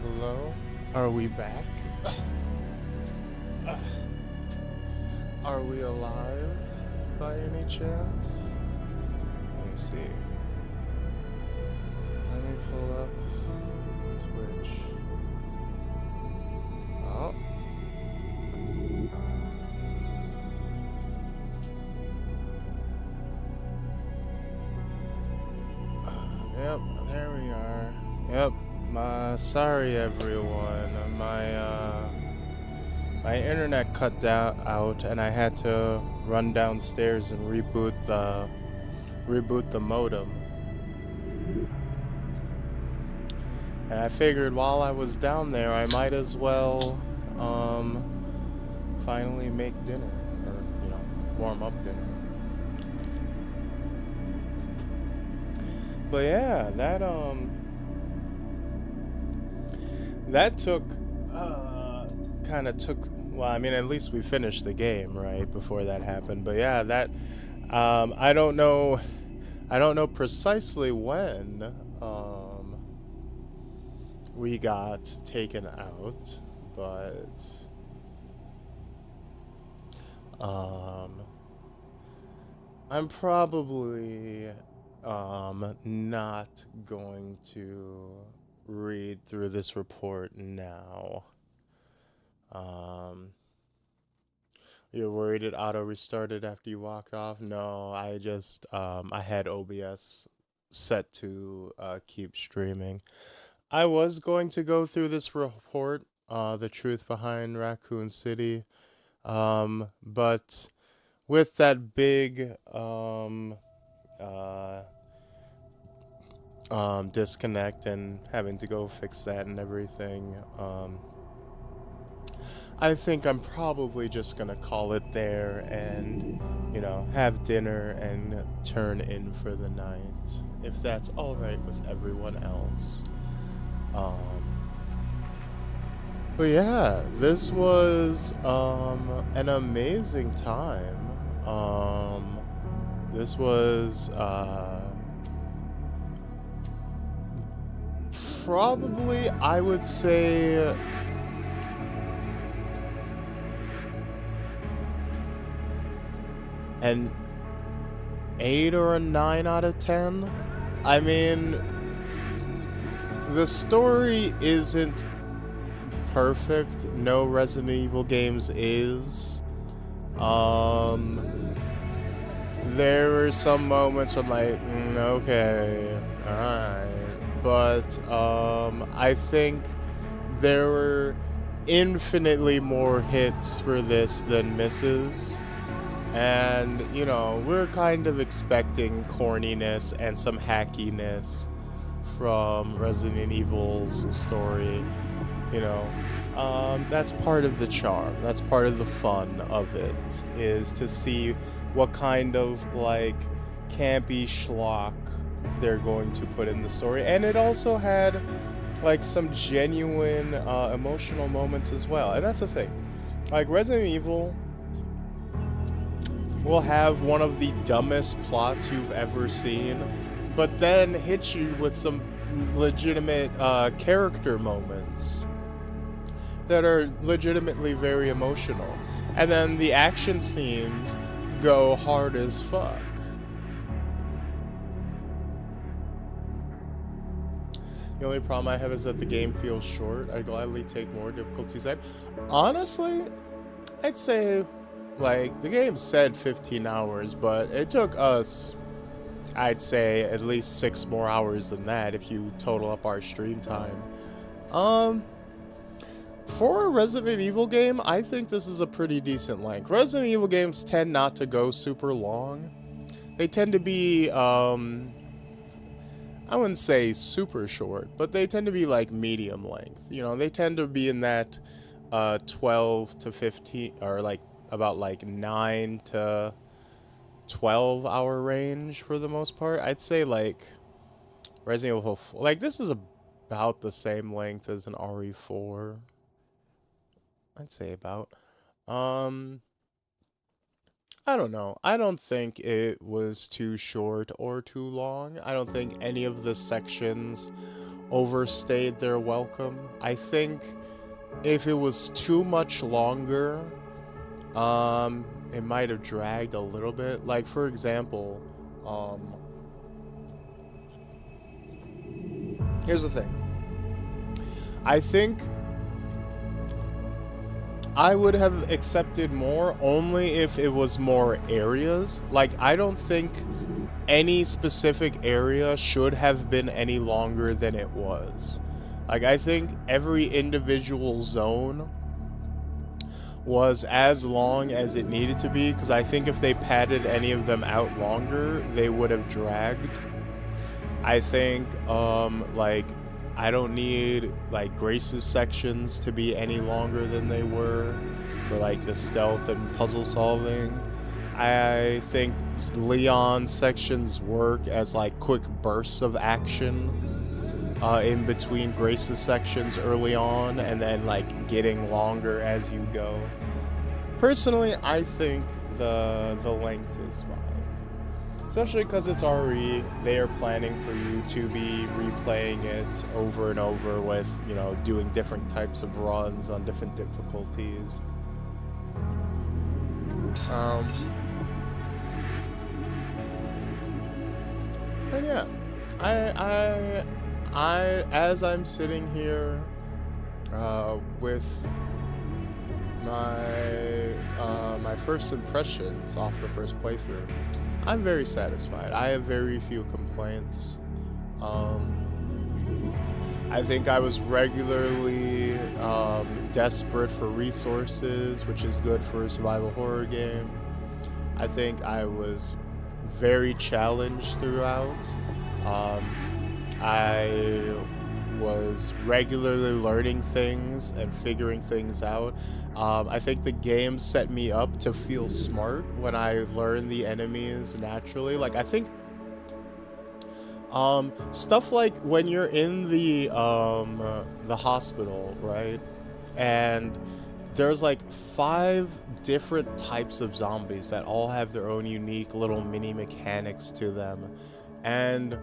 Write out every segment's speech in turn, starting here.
Hello? Are we back? Are we alive by any chance? Let me see. Let me pull up Twitch. Oh. Yep, there we are. Yep. Sorry everyone. My internet cut out, and I had to run downstairs and reboot the modem. And I figured while I was down there, I might as well finally make dinner, or warm up dinner. But yeah, that took well, I mean, at least we finished the game right before that happened. But yeah, I don't know precisely when we got taken out, but I'm probably not going to read through this report now. You're worried it auto restarted after you walked off? No, I just I had OBS set to keep streaming. I was going to go through this report, the truth behind Raccoon City, but with that big disconnect and having to go fix that and everything, I think I'm probably just gonna call it there and, have dinner and turn in for the night, if that's alright with everyone else. But yeah, this was an amazing time. This was probably, I would say, an 8 or a 9 out of 10. I mean, the story isn't perfect. No Resident Evil games is. There were some moments where I'm like, okay, alright. But I think there were infinitely more hits for this than misses. And, we're kind of expecting corniness and some hackiness from Resident Evil's story. That's part of the charm. That's part of the fun of it, is to see what kind of, campy schlock they're going to put in the story. And it also had, some genuine emotional moments as well. And that's the thing. Resident Evil will have one of the dumbest plots you've ever seen, but then hit you with some legitimate character moments that are legitimately very emotional. And then the action scenes go hard as fuck. The only problem I have is that the game feels short. I'd gladly take more difficulties. Honestly, I'd say, the game said 15 hours, but it took us, I'd say, at least 6 more hours than that if you total up our stream time. For a Resident Evil game, I think this is a pretty decent length. Resident Evil games tend not to go super long. They tend to be, I wouldn't say super short, but they tend to be medium length. They tend to be in that 12 to 15, or about 9 to 12 hour range for the most part. I'd say Resident Evil 4, this is about the same length as an RE4. I'd say about. I don't know. I don't think it was too short or too long. I don't think any of the sections overstayed their welcome. I think if it was too much longer, it might have dragged a little bit. Like, for example, here's the thing. I think I would have accepted more only if it was more areas. Like, I don't think any specific area should have been any longer than it was. Like, I think every individual zone was as long as it needed to be, because I think if they padded any of them out longer, they would have dragged. I think, like, I don't need, like, Grace's sections to be any longer than they were for, like, the stealth and puzzle solving. I think Leon's sections work as, like, quick bursts of action in between Grace's sections early on, and then, like, getting longer as you go. Personally, I think the length is fine. Especially because it's RE, they are planning for you to be replaying it over and over with, you know, doing different types of runs on different difficulties. And yeah, I as I'm sitting here with my first impressions off the first playthrough, I'm very satisfied. I have very few complaints. I think I was regularly desperate for resources, which is good for a survival horror game. I think I was very challenged throughout. I was regularly learning things and figuring things out. I think the game set me up to feel smart when I learned the enemies naturally. Like, I think stuff like when you're in the hospital, right? And there's like 5 different types of zombies that all have their own unique little mini mechanics to them. And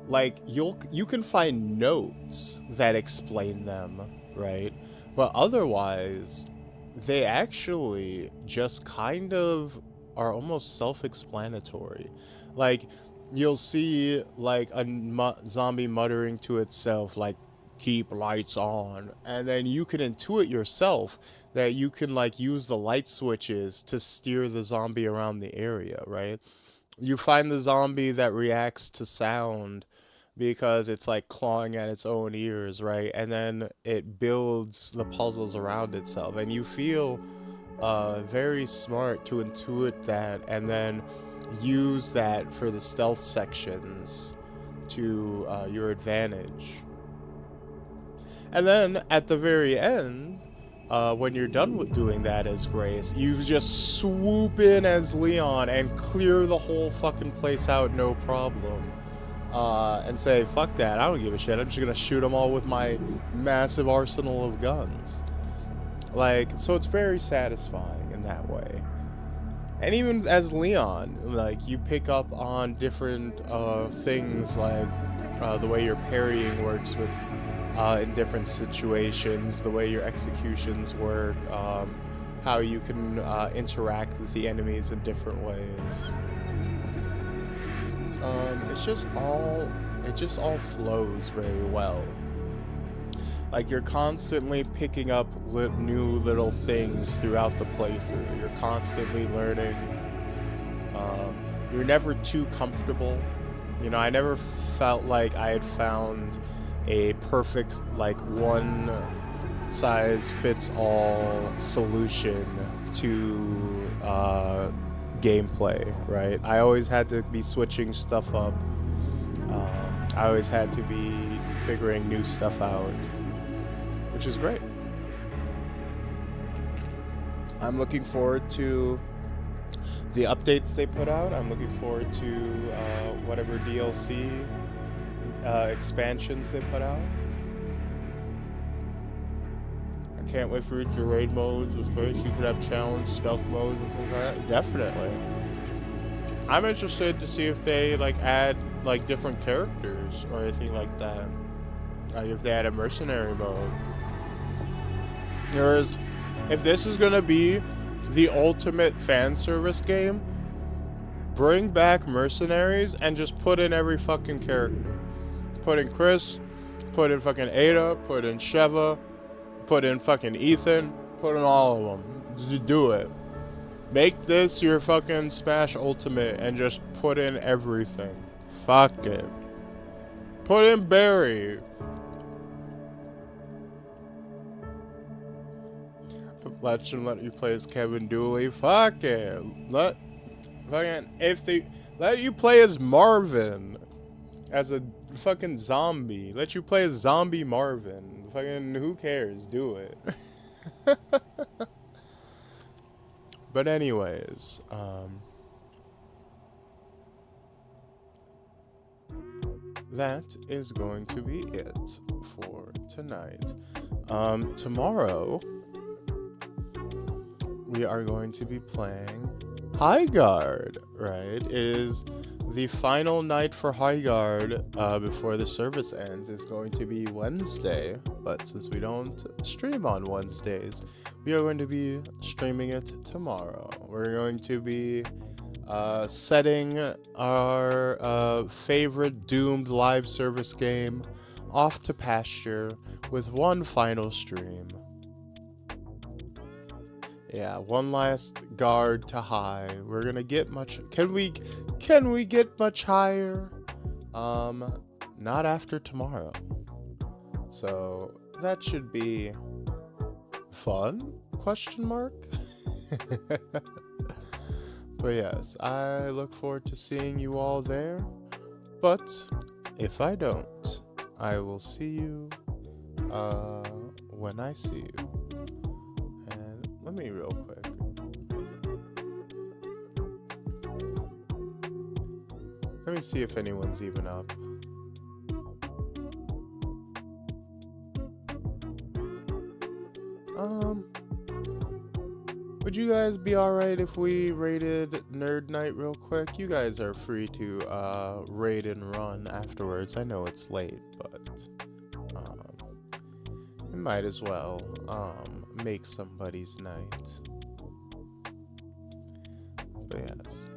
like, you can find notes that explain them, right? But otherwise, they actually just kind of are almost self-explanatory. Like, you'll see like a zombie muttering to itself, like, keep lights on, and then you can intuit yourself that you can like use the light switches to steer the zombie around the area, right? You find the zombie that reacts to sound because it's like clawing at its own ears, right? And then it builds the puzzles around itself, and you feel very smart to intuit that and then use that for the stealth sections to your advantage. And then at the very end, when you're done with doing that as Grace, you just swoop in as Leon and clear the whole fucking place out, no problem. And say, fuck that, I don't give a shit, I'm just gonna shoot them all with my massive arsenal of guns. Like, so it's very satisfying in that way. And even as Leon, like, you pick up on different things, like the way your parrying works with in different situations, the way your executions work, how you can interact with the enemies in different ways. It just all flows very well. Like, you're constantly picking up new little things throughout the playthrough. You're constantly learning. You're never too comfortable. You know, I never felt like I had found a perfect, like, one size fits all solution to gameplay, right? I always had to be switching stuff up. I always had to be figuring new stuff out, which is great. I'm looking forward to the updates they put out. I'm looking forward to whatever DLC expansions they put out. I can't wait for future raid modes. Of course, you could have challenge stealth modes and things like that. Definitely. I'm interested to see if they like add like different characters or anything like that. Like if they add a mercenary mode. Whereas, if this is gonna be the ultimate fan service game, bring back mercenaries and just put in every fucking character. Put in Chris, put in fucking Ada, put in Sheva, put in fucking Ethan, put in all of them. Just do it. Make this your fucking Smash Ultimate and just put in everything. Fuck it. Put in Barry. Let you play as Kevin Dooley. Fuck it. If they let you play as Marvin, as a fucking zombie. Let you play as zombie Marvin. Fucking who cares? Do it. But anyways, that is going to be it for tonight. Tomorrow we are going to be playing Highguard, right? It is the final night for Highguard before the service ends. Is going to be Wednesday, but since we don't stream on Wednesdays, we are going to be streaming it tomorrow. We're going to be setting our favorite doomed live service game off to pasture with one final stream. Yeah, one last guard to high. We're gonna get much. Can we get much higher? Not after tomorrow. So that should be fun? Question mark. But yes, I look forward to seeing you all there. But if I don't, I will see you when I see you. And let me real quick. Let me see if anyone's even up. Would you guys be alright if we raided Nerd Night real quick? You guys are free to raid and run afterwards. I know it's late, but it might as well make somebody's night. But yes.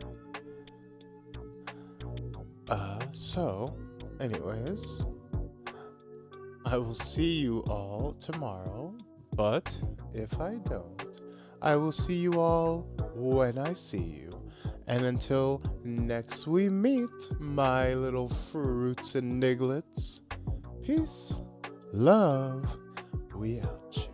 So, anyways, I will see you all tomorrow, but if I don't, I will see you all when I see you. And until next we meet, my little fruits and nigglets, peace, love, we out.